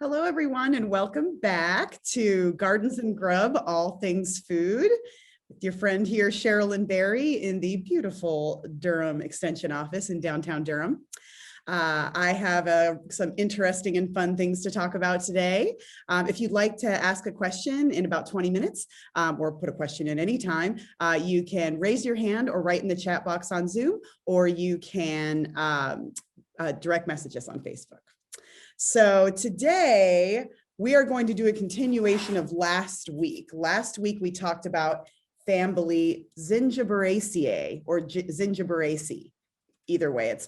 Hello, everyone, and welcome back to Gardens and Grub, all things food, with your friend here, Sherilyn Berry, in the beautiful Durham Extension office in downtown Durham. I have some interesting and fun things to talk about today. If you'd like to ask a question in about 20 minutes or put a question in any time, you can raise your hand or write in the chat box on Zoom, or you can direct message us on Facebook. So today we are going to do a continuation of last week. Last week we talked about family Zingiberaceae or Zingiberaceae. Either way it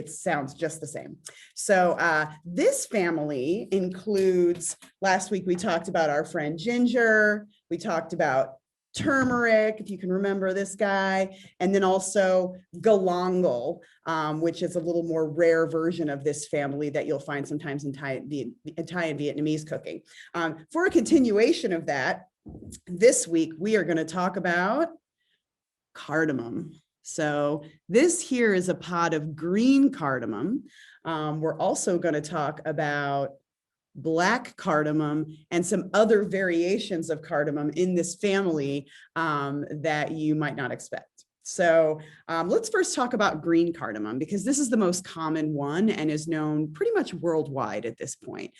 sounds just the same. So this family includes, last week we talked about our friend ginger, we talked about turmeric, if you can remember this guy, and then also galangal, which is a little more rare version of this family that you'll find sometimes in Thai and Vietnamese cooking. For a continuation of that, this week we are going to talk about cardamom. So this here is a pod of green cardamom. We're also going to talk about black cardamom and some other variations of cardamom in this family that you might not expect. So let's first talk about green cardamom, because this is the most common one and is known pretty much worldwide at this point.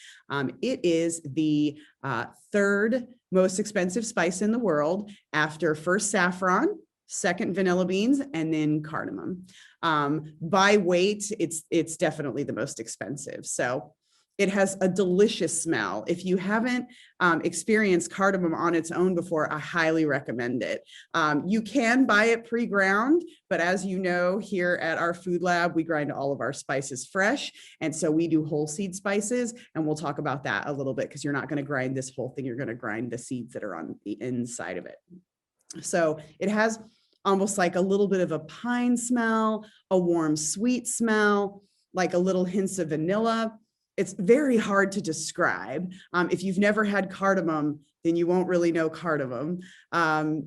It is the third most expensive spice in the world, after first saffron, second vanilla beans, and then cardamom. By weight, it's definitely the most expensive. So it has a delicious smell. If you haven't experienced cardamom on its own before, I highly recommend it. You can buy it pre-ground, but as you know, here at our food lab, we grind all of our spices fresh. And so we do whole seed spices, and we'll talk about that a little bit, because you're not going to grind this whole thing. You're going to grind the seeds that are on the inside of it. So it has almost like a little bit of a pine smell, a warm, sweet smell, like a little hints of vanilla. It's very hard to describe. If you've never had cardamom, then you won't really know cardamom.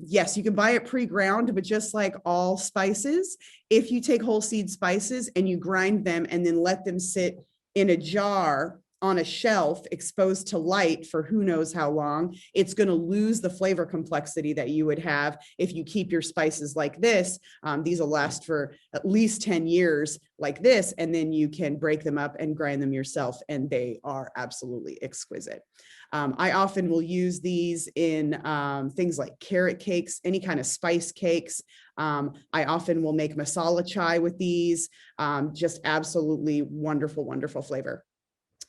Yes, you can buy it pre-ground, but just like all spices, if you take whole seed spices and you grind them and then let them sit in a jar on a shelf exposed to light for who knows how long, it's going to lose the flavor complexity that you would have if you keep your spices like this. These will last for at least 10 years like this, and then you can break them up and grind them yourself, and they are absolutely exquisite. I often will use these in things like carrot cakes, any kind of spice cakes. I often will make masala chai with these. Just absolutely wonderful, wonderful flavor.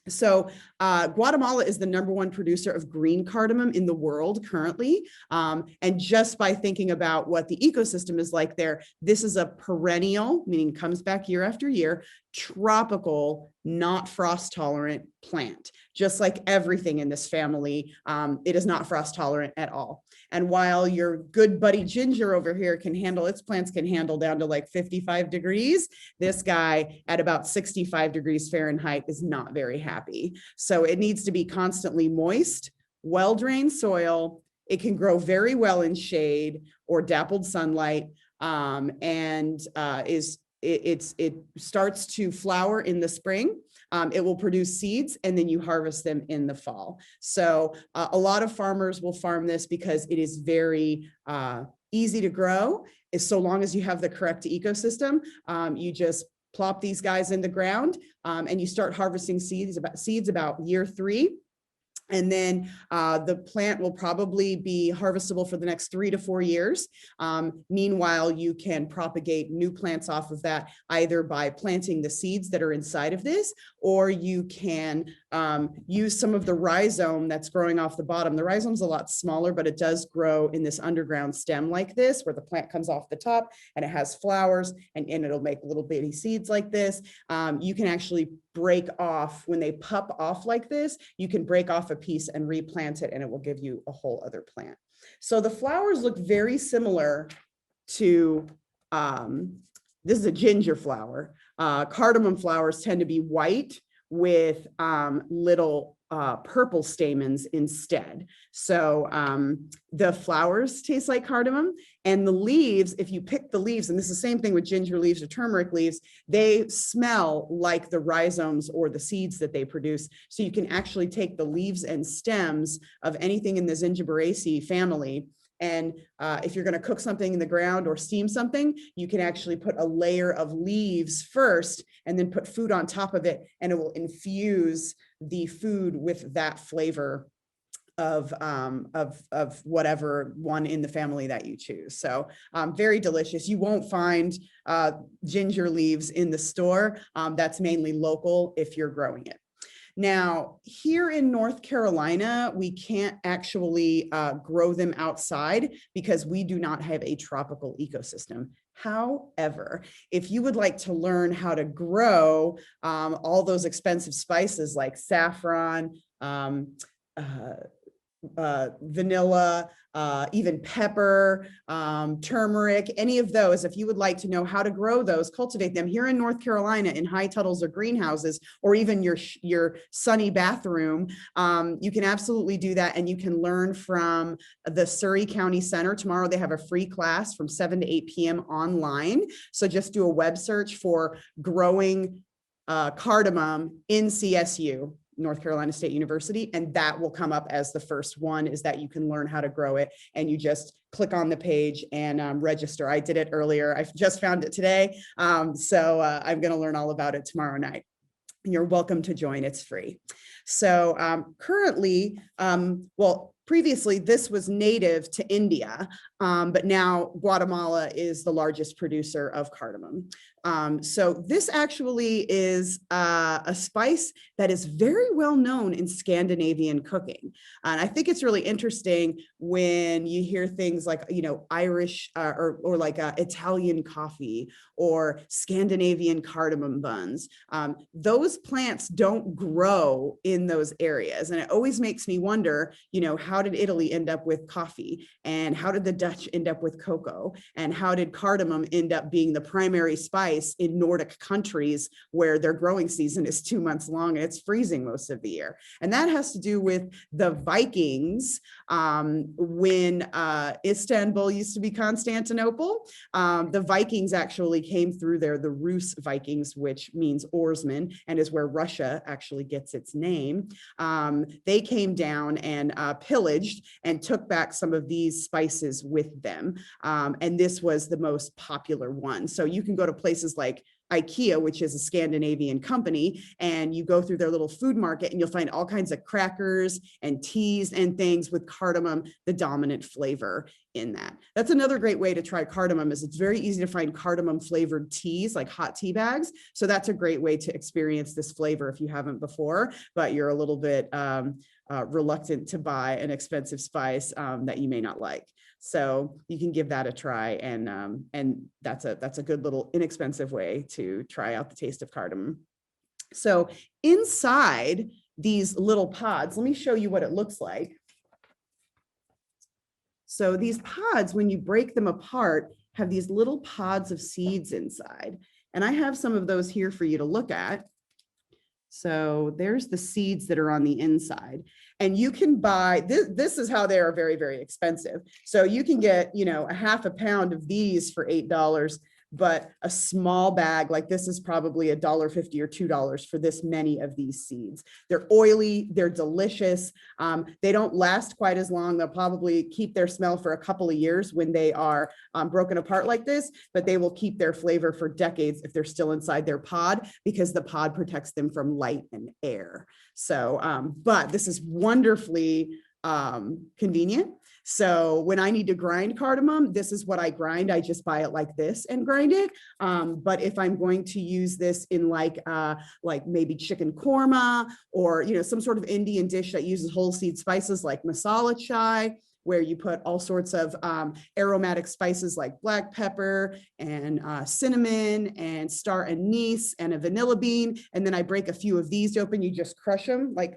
So Guatemala is the #1 producer of green cardamom in the world currently. And just by thinking about what the ecosystem is like there, this is a perennial, meaning comes back year after year, tropical, not frost tolerant plant. Just like everything in this family, it is not frost tolerant at all. And while your good buddy ginger over here can handle, its plants can handle down to like 55 degrees, this guy at about 65 degrees Fahrenheit is not very happy. So it needs to be constantly moist, well-drained soil. It can grow very well in shade or dappled sunlight, it starts to flower in the spring. It will produce seeds, and then you harvest them in the fall. So a lot of farmers will farm this because it is very easy to grow. So long as you have the correct ecosystem, you just plop these guys in the ground, and you start harvesting seeds about year 3. And then the plant will probably be harvestable for the next 3 to 4 years. Meanwhile, you can propagate new plants off of that, either by planting the seeds that are inside of this, or you can use some of the rhizome that's growing off the bottom. The rhizome's a lot smaller, but it does grow in this underground stem like this, where the plant comes off the top and it has flowers, and it'll make little bitty seeds like this. You can actually break off, when they pup off like this, you can break off a piece and replant it, and it will give you a whole other plant. So the flowers look very similar to, this is a ginger flower. Cardamom flowers tend to be white, with little purple stamens instead. So the flowers taste like cardamom, and the leaves, if you pick the leaves, and this is the same thing with ginger leaves or turmeric leaves, they smell like the rhizomes or the seeds that they produce. So you can actually take the leaves and stems of anything in the Zingiberaceae family, and if you're going to cook something in the ground or steam something, you can actually put a layer of leaves first and then put food on top of it, and it will infuse the food with that flavor of whatever one in the family that you choose. So very delicious. You won't find ginger leaves in the store. That's mainly local if you're growing it. Now, here in North Carolina, we can't actually grow them outside because we do not have a tropical ecosystem. However, if you would like to learn how to grow all those expensive spices like saffron, vanilla, even pepper, turmeric, any of those, if you would like to know how to grow those, cultivate them here in North Carolina in high tunnels or greenhouses, or even your sunny bathroom, you can absolutely do that. And you can learn from the Surrey County Center. Tomorrow they have a free class from 7 to 8 p.m. online. So just do a web search for growing cardamom in CSU, North Carolina State University, and that will come up as the first one, is that you can learn how to grow it, and you just click on the page and register. I did it earlier. I just found it today. So I'm going to learn all about it tomorrow night. You're welcome to join. It's free. So currently, well, previously this was native to India, but now Guatemala is the largest producer of cardamom. So this actually is a spice that is very well known in Scandinavian cooking. And I think it's really interesting when you hear things like, you know, Irish or like Italian coffee or Scandinavian cardamom buns. Those plants don't grow in those areas. And it always makes me wonder, you know, how did Italy end up with coffee? And how did the Dutch end up with cocoa? And how did cardamom end up being the primary spice in Nordic countries where their growing season is 2 months long and it's freezing most of the year? And that has to do with the Vikings. When Istanbul used to be Constantinople, the Vikings actually came through there, the Rus Vikings, which means oarsmen, and is where Russia actually gets its name. They came down and pillaged and took back some of these spices with them. And this was the most popular one. So you can go to places like IKEA, which is a Scandinavian company, and you go through their little food market and you'll find all kinds of crackers and teas and things with cardamom, the dominant flavor in that. That's another great way to try cardamom, is it's very easy to find cardamom flavored teas, like hot tea bags. So that's a great way to experience this flavor if you haven't before, but you're a little bit reluctant to buy an expensive spice that you may not like. So you can give that a try, and that's a good little inexpensive way to try out the taste of cardamom. So inside these little pods, let me show you what it looks like. So these pods, when you break them apart, have these little pods of seeds inside. And I have some of those here for you to look at. So there's the seeds that are on the inside, and you can buy this. This is how they are very, very expensive. So you can get, you know, a half a pound of these for $8, but a small bag like this is probably $1.50 or $2 for this many of these seeds. They're oily, they're delicious. They don't last quite as long. They'll probably keep their smell for a couple of years when they are broken apart like this, but they will keep their flavor for decades if they're still inside their pod, because the pod protects them from light and air. So, but this is wonderfully convenient. So when I need to grind cardamom, this is what I grind. I just buy it like this and grind it. But if I'm going to use this in like maybe chicken korma, or, you know, some sort of Indian dish that uses whole seed spices like masala chai, where you put all sorts of aromatic spices like black pepper and cinnamon and star anise and a vanilla bean. And then I break a few of these open. You just crush them like,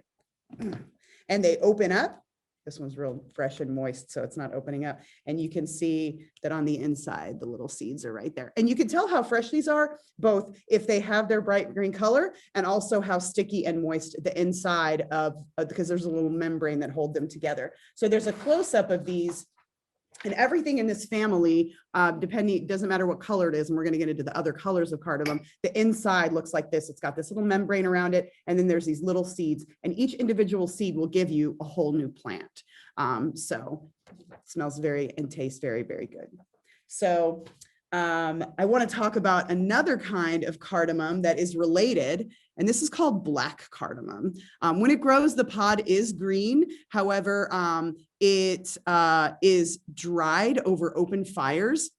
and they open up. This one's real fresh and moist, so it's not opening up. And you can see that on the inside, the little seeds are right there. And you can tell how fresh these are, both if they have their bright green color and also how sticky and moist the inside of, because there's a little membrane that hold them together. So there's a close-up of these. And everything in this family, depending, doesn't matter what color it is, and we're going to get into the other colors of cardamom, the inside looks like this. It's got this little membrane around it, and then there's these little seeds, and each individual seed will give you a whole new plant. So it smells very and tastes very, very good. So I want to talk about another kind of cardamom that is related, and this is called black cardamom. When it grows, the pod is green. However, it is dried over open fires,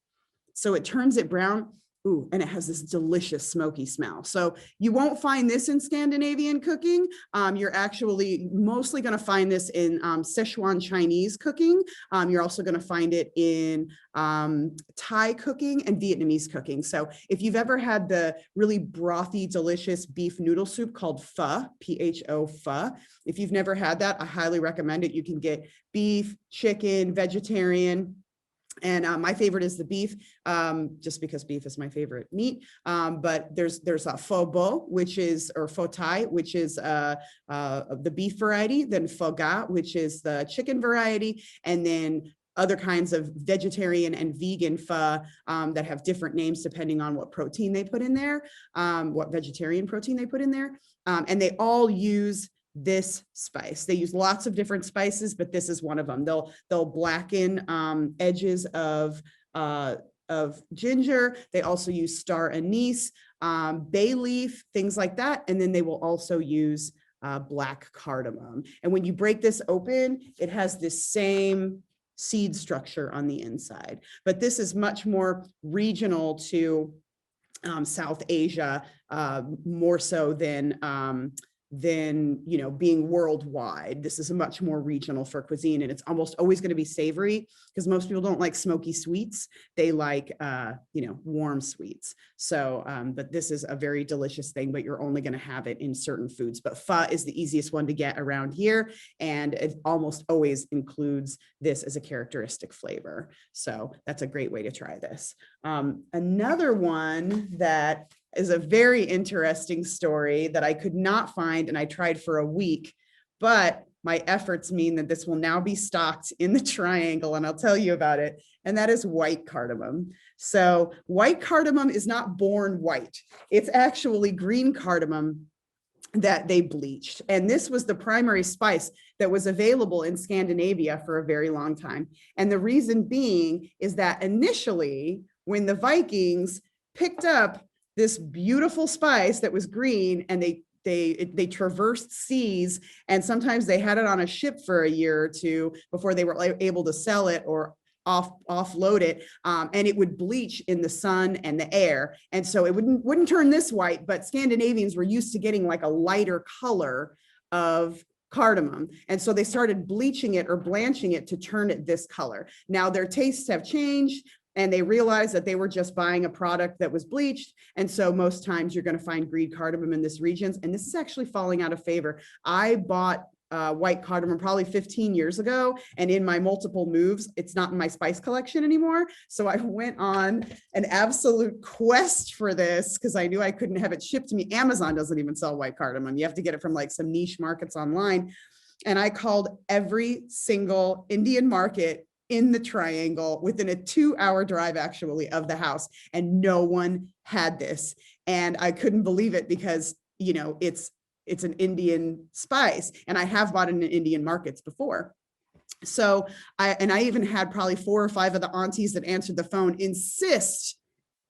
so it turns it brown. Ooh, and it has this delicious smoky smell. So you won't find this in Scandinavian cooking. You're actually mostly going to find this in Sichuan Chinese cooking. You're also going to find it in Thai cooking and Vietnamese cooking. So if you've ever had the really brothy, delicious beef noodle soup called pho, P-H-O, pho, if you've never had that, I highly recommend it. You can get beef, chicken, vegetarian. And my favorite is the beef, just because beef is my favorite meat. But there's a pho bo, which is, or pho thai, which is the beef variety, then pho ga, which is the chicken variety, and then other kinds of vegetarian and vegan pho that have different names depending on what protein they put in there, what vegetarian protein they put in there. And they all use this spice. They use lots of different spices, but this is one of them. They'll blacken edges of ginger. They also use star anise, bay leaf, things like that. And then they will also use black cardamom. And when you break this open, it has this same seed structure on the inside, but this is much more regional to South Asia, more so than being worldwide. This is much more regional for cuisine, and it's almost always going to be savory because most people don't like smoky sweets. They like warm sweets. So but this is a very delicious thing, but you're only going to have it in certain foods. But pho is the easiest one to get around here, and it almost always includes this as a characteristic flavor. So that's a great way to try this. Another one that is a very interesting story that I could not find, and I tried for a week, but my efforts mean that this will now be stocked in the Triangle, and I'll tell you about it, and that is white cardamom. So white cardamom is not born white. It's actually green cardamom that they bleached. And this was the primary spice that was available in Scandinavia for a very long time. And the reason being is that initially, when the Vikings picked up this beautiful spice that was green, and they traversed seas, and sometimes they had it on a ship for a year or two before they were able to sell it or offload it, and it would bleach in the sun and the air, and so it wouldn't turn this white. But Scandinavians were used to getting like a lighter color of cardamom, and so they started bleaching it or blanching it to turn it this color. Now their tastes have changed, and they realized that they were just buying a product that was bleached. And so most times you're going to find green cardamom in this regions. And this is actually falling out of favor. I bought white cardamom probably 15 years ago. And in my multiple moves, it's not in my spice collection anymore. So I went on an absolute quest for this because I knew I couldn't have it shipped to me. Amazon doesn't even sell white cardamom. You have to get it from like some niche markets online. And I called every single Indian market in the Triangle within a 2-hour drive actually of the house, and no one had this. And I couldn't believe it because it's an Indian spice, and I have bought it in Indian markets before. So I even had probably 4 or 5 of the aunties that answered the phone insist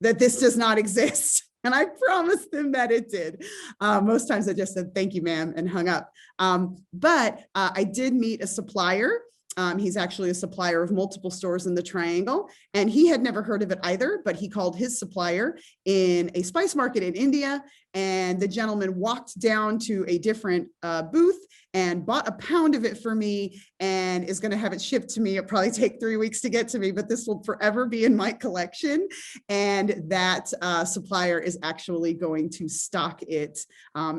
that this does not exist. And I promised them that it did. Most times I just said, "Thank you, ma'am," and hung up. But I did meet a supplier. He's actually a supplier of multiple stores in the Triangle, and he had never heard of it either, but he called his supplier in a spice market in India, and the gentleman walked down to a different booth and bought a pound of it for me and is going to have it shipped to me. It'll probably take 3 weeks to get to me, but this will forever be in my collection. And that supplier is actually going to stock it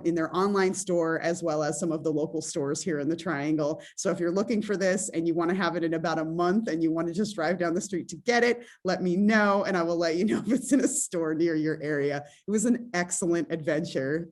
in their online store, as well as some of the local stores here in the Triangle. So if you're looking for this and you want to have it in about a month and you want to just drive down the street to get it, let me know and I will let you know if it's in a store near your area. It was an excellent adventure.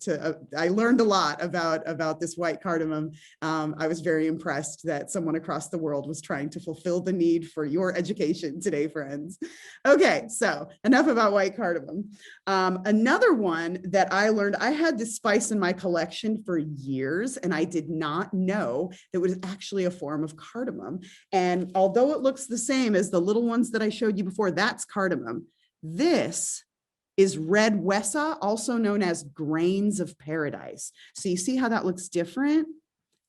I learned a lot about this white cardamom. I was very impressed that someone across the world was trying to fulfill the need for your education today, friends. Okay, so enough about white cardamom. Another one that I learned, I had this spice in my collection for years and I did not know that it was actually a form of cardamom. And although it looks the same as the little ones that I showed you before, that's cardamom. This is red Wessa, also known as grains of paradise. So you see how that looks different?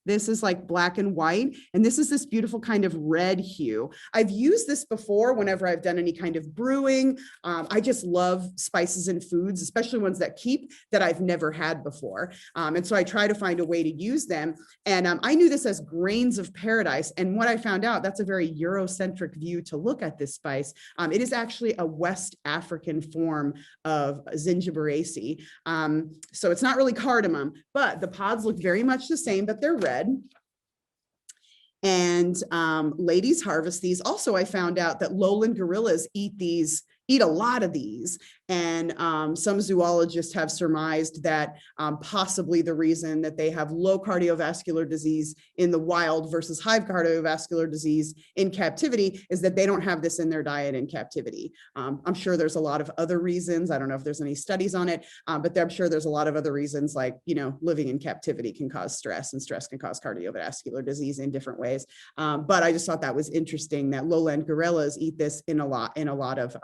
This is like black and white, and this is this beautiful kind of red hue. I've used this before whenever I've done any kind of brewing. I just love spices and foods, especially ones that keep, that I've never had before. And so I try to find a way to use them. And I knew this as grains of paradise. And what I found out, that's a very Eurocentric view to look at this spice. It is actually a West African form of zingiberacea. So it's not really cardamom, but the pods look very much the same, but they're red. And ladies harvest these. Also, I found out that lowland gorillas eat a lot of these. And some zoologists have surmised that possibly the reason that they have low cardiovascular disease in the wild versus high cardiovascular disease in captivity is that they don't have this in their diet in captivity. I'm sure there's a lot of other reasons. I don't know if there's any studies on it, but I'm sure there's a lot of other reasons, like, living in captivity can cause stress, and stress can cause cardiovascular disease in different ways. But I just thought that was interesting that lowland gorillas eat this in a lot of,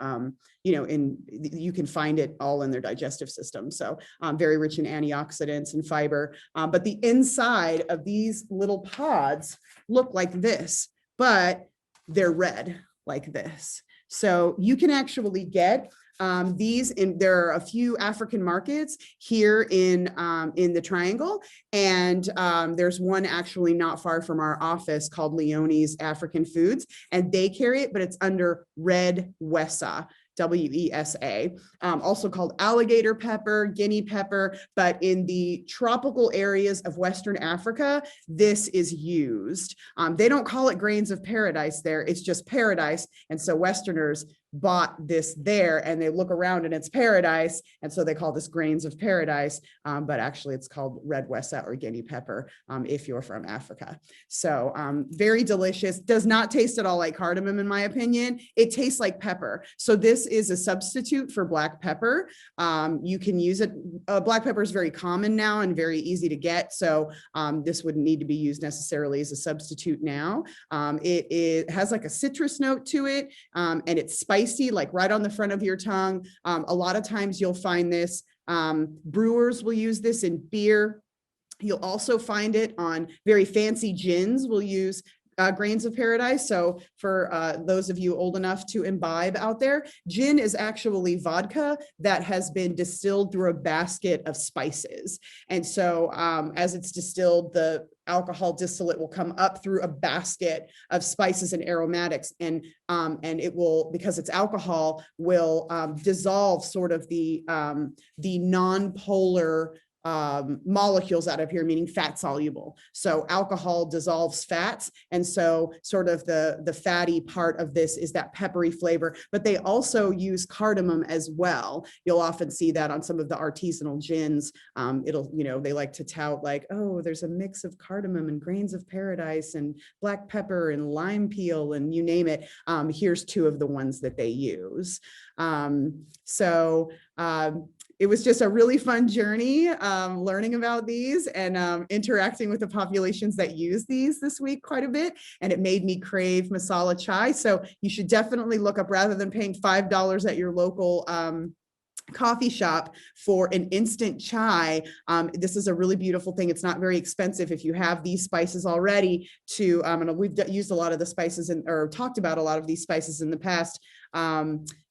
you can find it all in their digestive system. So very rich in antioxidants and fiber. But the inside of these little pods look like this, but they're red like this. So you can actually get these there are a few African markets here in the Triangle, and there's one actually not far from our office called Leone's African Foods, and they carry it, but it's under red Wessa. W-E-S-A, also called alligator pepper, guinea pepper, but in the tropical areas of Western Africa, this is used. They don't call it grains of paradise there, it's just paradise. And so Westerners bought this there and they look around and it's paradise. And so they call this grains of paradise, but actually it's called red Wessa or guinea pepper if you're from Africa. So very delicious, does not taste at all like cardamom in my opinion. It tastes like pepper. So this is a substitute for black pepper. You can use it. Black pepper is very common now and very easy to get. So this wouldn't need to be used necessarily as a substitute now. It has like a citrus note to it and it's spicy, like right on the front of your tongue. A lot of times you'll find this, brewers will use this in beer. You'll also find it on very fancy gins will use grains of paradise. So for those of you old enough to imbibe out there, gin is actually vodka that has been distilled through a basket of spices. And so as it's distilled, the alcohol distillate will come up through a basket of spices and aromatics, and it will, because it's alcohol, will dissolve sort of the non-polar molecules out of here, meaning fat soluble. So alcohol dissolves fats. And so sort of the fatty part of this is that peppery flavor, but they also use cardamom as well. You'll often see that on some of the artisanal gins. They like to tout like, oh, there's a mix of cardamom and grains of paradise and black pepper and lime peel and you name it. Here's two of the ones that they use. It was just a really fun journey learning about these and interacting with the populations that use these this week quite a bit. And it made me crave masala chai. So you should definitely look up, rather than paying $5 at your local coffee shop for an instant chai. This is a really beautiful thing. It's not very expensive if you have these spices already to, we've used a lot of the spices or talked about a lot of these spices in the past.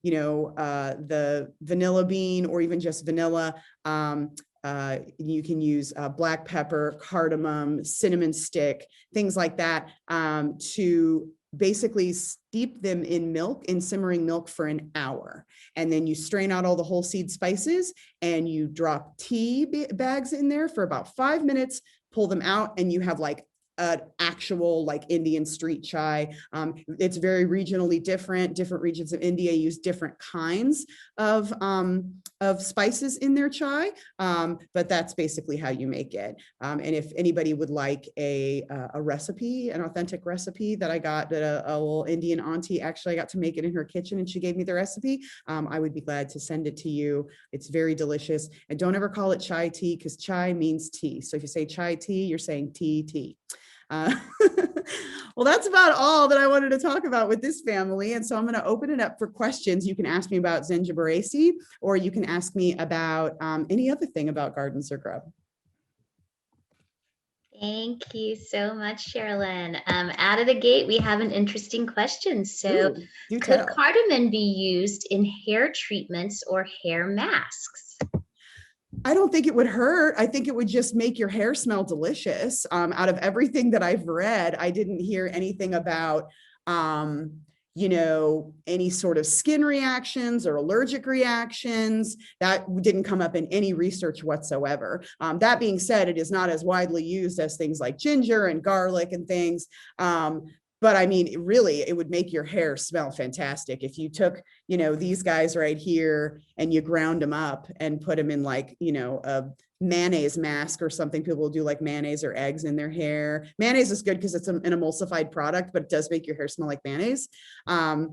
The vanilla bean or even just vanilla. You can use black pepper, cardamom, cinnamon stick, things like that, to basically steep them in simmering milk for an hour. And then you strain out all the whole seed spices and you drop tea bags in there for about 5 minutes, pull them out, and you have like an actual like Indian street chai. It's very regionally different. Different regions of India use different kinds of spices in their chai, but that's basically how you make it. And if anybody would like a recipe, an authentic recipe that I got that a little Indian auntie, actually I got to make it in her kitchen and she gave me the recipe, I would be glad to send it to you. It's very delicious. And don't ever call it chai tea, because chai means tea. So if you say chai tea, you're saying tea. Well, that's about all that I wanted to talk about with this family. And so I'm going to open it up for questions. You can ask me about Zingiberacea, or you can ask me about any other thing about Gardens or Grub. Thank you so much, Sherilyn. Out of the gate, we have an interesting question. So, could cardamom be used in hair treatments or hair masks? I don't think it would hurt. I think it would just make your hair smell delicious. Out of everything that I've read, I didn't hear anything about, any sort of skin reactions or allergic reactions. That didn't come up in any research whatsoever. That being said, it is not as widely used as things like ginger and garlic and things. But I mean, really, it would make your hair smell fantastic. If you took, these guys right here and you ground them up and put them in like, a mayonnaise mask or something. People will do like mayonnaise or eggs in their hair. Mayonnaise is good because it's an emulsified product, but it does make your hair smell like mayonnaise. Or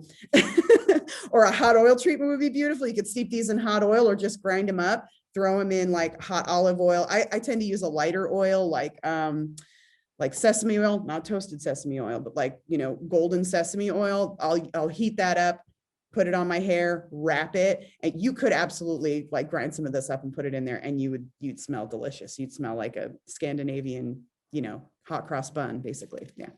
a hot oil treatment would be beautiful. You could steep these in hot oil or just grind them up, throw them in like hot olive oil. I tend to use a lighter oil, like sesame oil, not toasted sesame oil, but like, golden sesame oil. I'll heat that up, put it on my hair, wrap it. And you could absolutely like grind some of this up and put it in there and you'd smell delicious. You'd smell like a Scandinavian, hot cross bun, basically. Yeah.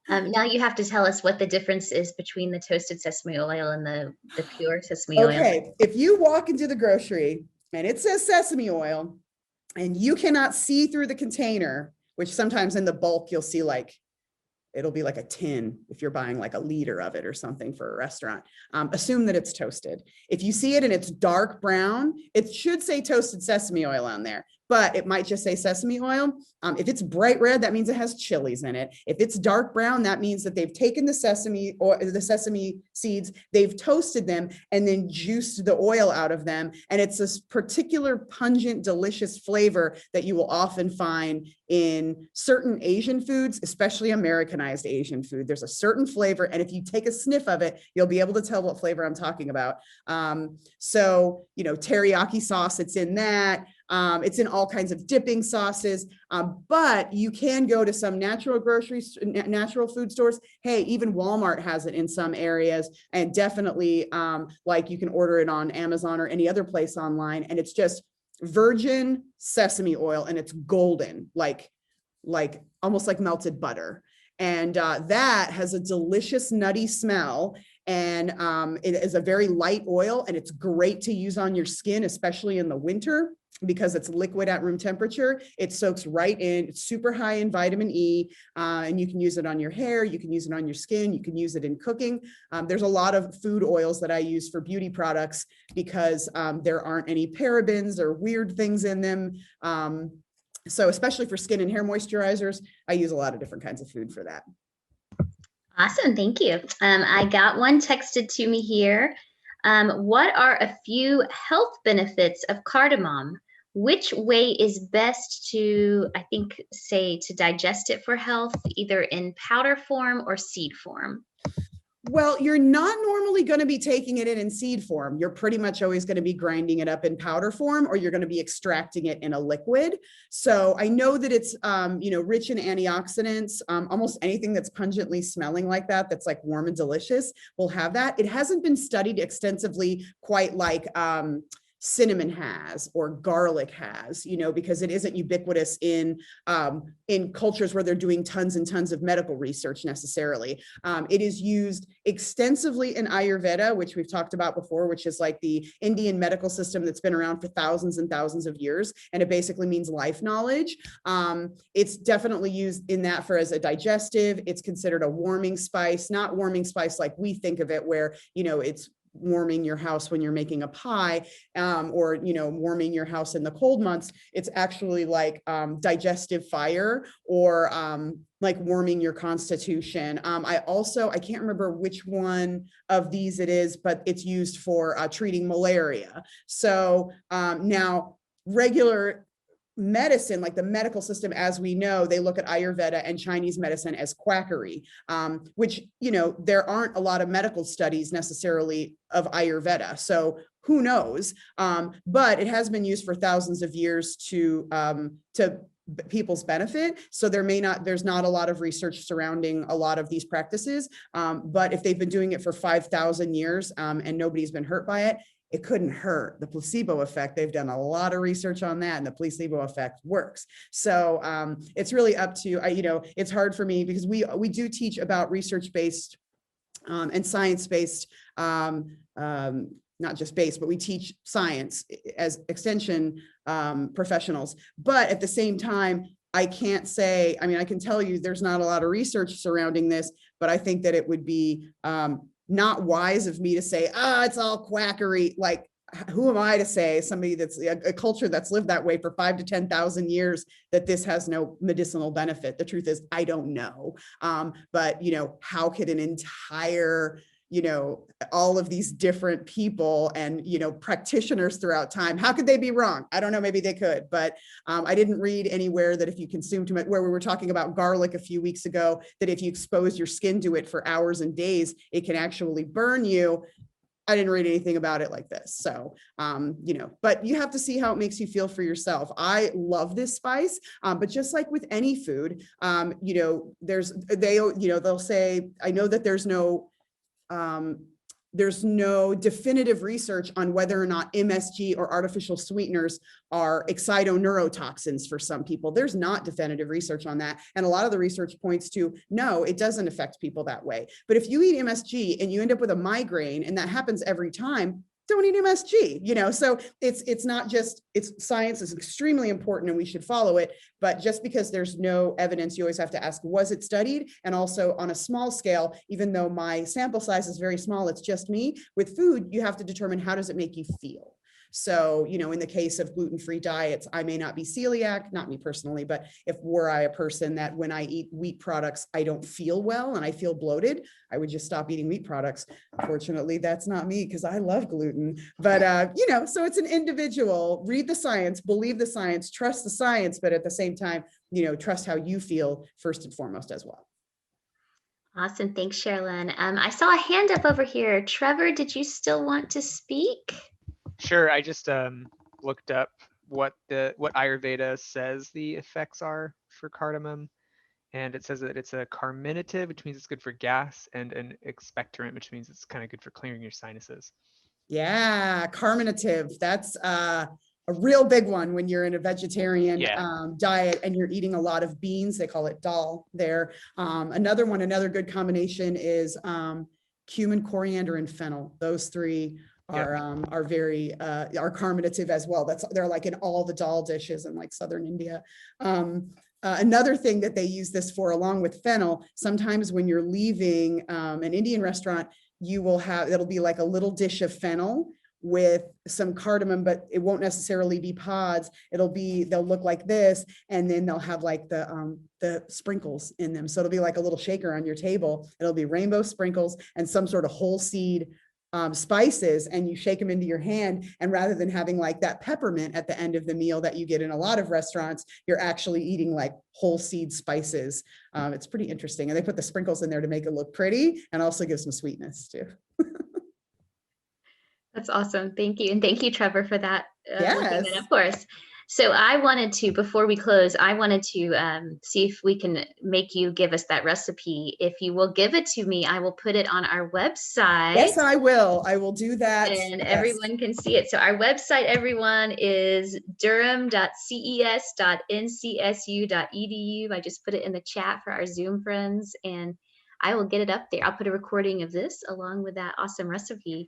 Now you have to tell us what the difference is between the toasted sesame oil and the pure sesame oil. Okay. If you walk into the grocery and it says sesame oil and you cannot see through the container, which sometimes in the bulk, you'll see like, it'll be like a tin if you're buying like a liter of it or something for a restaurant. Assume that it's toasted. If you see it and it's dark brown, it should say toasted sesame oil on there, but it might just say sesame oil. If it's bright red, that means it has chilies in it. If it's dark brown, that means that they've taken the sesame seeds, they've toasted them and then juiced the oil out of them. And it's this particular pungent, delicious flavor that you will often find in certain Asian foods, especially Americanized Asian food. There's a certain flavor, and if you take a sniff of it, you'll be able to tell what flavor I'm talking about. So, teriyaki sauce, it's in that. It's in all kinds of dipping sauces, but you can go to some natural food stores. Hey, even Walmart has it in some areas, and definitely like you can order it on Amazon or any other place online, and it's just virgin sesame oil, and it's golden, like almost like melted butter. And that has a delicious nutty smell. And it is a very light oil, and it's great to use on your skin, especially in the winter, because it's liquid at room temperature. It soaks right in. It's super high in vitamin E, and you can use it on your hair. You can use it on your skin. You can use it in cooking. There's a lot of food oils that I use for beauty products because there aren't any parabens or weird things in them. So especially for skin and hair moisturizers, I use a lot of different kinds of food for that. Awesome. Thank you. I got one texted to me here. What are a few health benefits of cardamom? Which way is best to, to digest it for health, either in powder form or seed form? Well, you're not normally going to be taking it in seed form. You're pretty much always going to be grinding it up in powder form, or you're going to be extracting it in a liquid. So I know that it's, rich in antioxidants. Almost anything that's pungently smelling like that, that's like warm and delicious, will have that. It hasn't been studied extensively quite like cinnamon has or garlic has, because it isn't ubiquitous in cultures where they're doing tons and tons of medical research necessarily. It is used extensively in Ayurveda, which we've talked about before, which is like the Indian medical system that's been around for thousands and thousands of years. And it basically means life knowledge. It's definitely used in that for as a digestive. It's considered a warming spice, not warming spice like we think of it, where, it's warming your house when you're making a pie, or warming your house in the cold months. It's actually like digestive fire, or like warming your constitution. I can't remember which one of these it is, but it's used for treating malaria. So now regular medicine, like the medical system as we know, they look at Ayurveda and Chinese medicine as quackery, which, there aren't a lot of medical studies necessarily of Ayurveda. So who knows? But it has been used for thousands of years to people's benefit. So there's not a lot of research surrounding a lot of these practices. But if they've been doing it for 5,000 years and nobody's been hurt by it, it couldn't hurt. The placebo effect, they've done a lot of research on that, and the placebo effect works. So it's really up to, it's hard for me because we do teach about research-based and science-based, not just based, but we teach science as extension professionals. But at the same time, I can't say, I can tell you there's not a lot of research surrounding this, but I think that it would be not wise of me to say, it's all quackery. Like, who am I to say, somebody that's a culture that's lived that way for 5,000 to 10,000 years, that this has no medicinal benefit? The truth is, I don't know. But, how could an entire, all of these different people and, practitioners throughout time, how could they be wrong? I don't know, maybe they could, but I didn't read anywhere that if you consume too much, where we were talking about garlic a few weeks ago, that if you expose your skin to it for hours and days, it can actually burn you. I didn't read anything about it like this. So, but you have to see how it makes you feel for yourself. I love this spice, but just like with any food, they'll say, I know that there's no definitive research on whether or not MSG or artificial sweeteners are excitoneurotoxins for some people. There's not definitive research on that. And a lot of the research points to, no, it doesn't affect people that way. But if you eat MSG and you end up with a migraine, and that happens every time, don't eat MSG, so it's not just, science is extremely important and we should follow it, but just because there's no evidence, you always have to ask, was it studied? And also on a small scale, even though my sample size is very small, it's just me, with food, you have to determine, how does it make you feel? So, in the case of gluten-free diets, I may not be celiac, not me personally, but if were I a person that when I eat wheat products, I don't feel well and I feel bloated, I would just stop eating wheat products. Fortunately, that's not me because I love gluten, but, so it's an individual, read the science, believe the science, trust the science, but at the same time, trust how you feel first and foremost as well. Awesome. Thanks, Sherilyn. I saw a hand up over here. Trevor, did you still want to speak? Sure. I just looked up what Ayurveda says the effects are for cardamom, and it says that it's a carminative, which means it's good for gas, and an expectorant, which means it's kind of good for clearing your sinuses. Yeah, carminative. That's a real big one when you're in a vegetarian diet and you're eating a lot of beans. They call it dal there. Another good combination is cumin, coriander, and fennel. Those three are very are carminative as well. They're like in all the dal dishes in like southern India. Another thing that they use this for, along with fennel, sometimes when you're leaving an Indian restaurant, it'll be like a little dish of fennel with some cardamom, but it won't necessarily be pods. They'll look like this, and then they'll have like the sprinkles in them. So it'll be like a little shaker on your table. It'll be rainbow sprinkles and some sort of whole seed spices, and you shake them into your hand, and rather than having like that peppermint at the end of the meal that you get in a lot of restaurants, you're actually eating like whole seed spices. It's pretty interesting, and they put the sprinkles in there to make it look pretty and also give some sweetness too. That's awesome. Thank you. And thank you, Trevor, for that. Yes. Of course. So I wanted to, before we close, I wanted to see if we can make you give us that recipe. If you will give it to me, I will put it on our website. Yes, I will. I will do that. And Yes. everyone can see it. So our website, everyone, is durham.ces.ncsu.edu. I just put it in the chat for our Zoom friends, and I will get it up there. I'll put a recording of this along with that awesome recipe.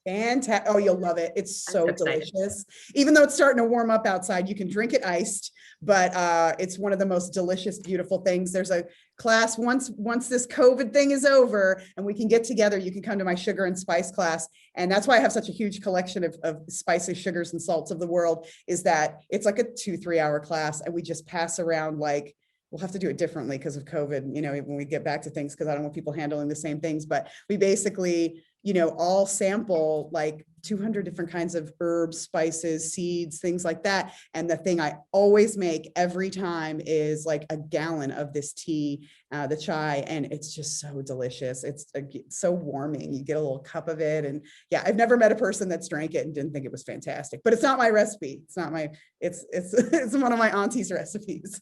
Fantastic. Oh, you'll love it. It's so so excited. delicious. Even though it's starting to warm up outside, you can drink it iced, but it's one of the most delicious, beautiful things. There's a class once this COVID thing is over and we can get together, you can come to my sugar and spice class. And that's why I have such a huge collection of spices, sugars, and salts of the world, is that it's like a 2-3 hour class. And we just pass around, like, we'll have to do it differently because of COVID, you know, when we get back to things, because I don't want people handling the same things, but we basically, you know, all sample like 200 different kinds of herbs, spices, seeds, things like that. And the thing I always make every time is like a gallon of this tea, the chai, and it's just so delicious. It's so warming. You get a little cup of it. And yeah, I've never met a person that's drank it and didn't think it was fantastic, but it's not my recipe. It's not my, it's one of my auntie's recipes.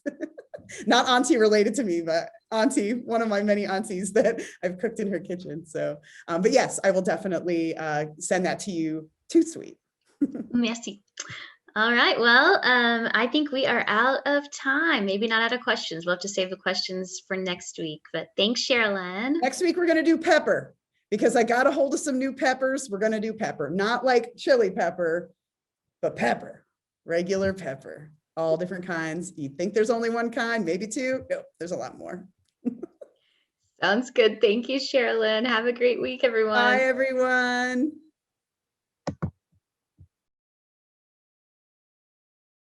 Not auntie related to me, but auntie, one of my many aunties that I've cooked in her kitchen. So, but yes, I will definitely send that to you. Too sweet. Merci. All right. Well, I think we are out of time. Maybe not out of questions. We'll have to save the questions for next week. But thanks, Sherilyn. Next week, we're going to do pepper because I got a hold of some new peppers. We're going to do pepper, not like chili pepper, but pepper, regular pepper. All different kinds. You think there's only one kind, maybe two? No, there's a lot more. Sounds good. Thank you, Sherilyn. Have a great week, everyone. Bye, everyone.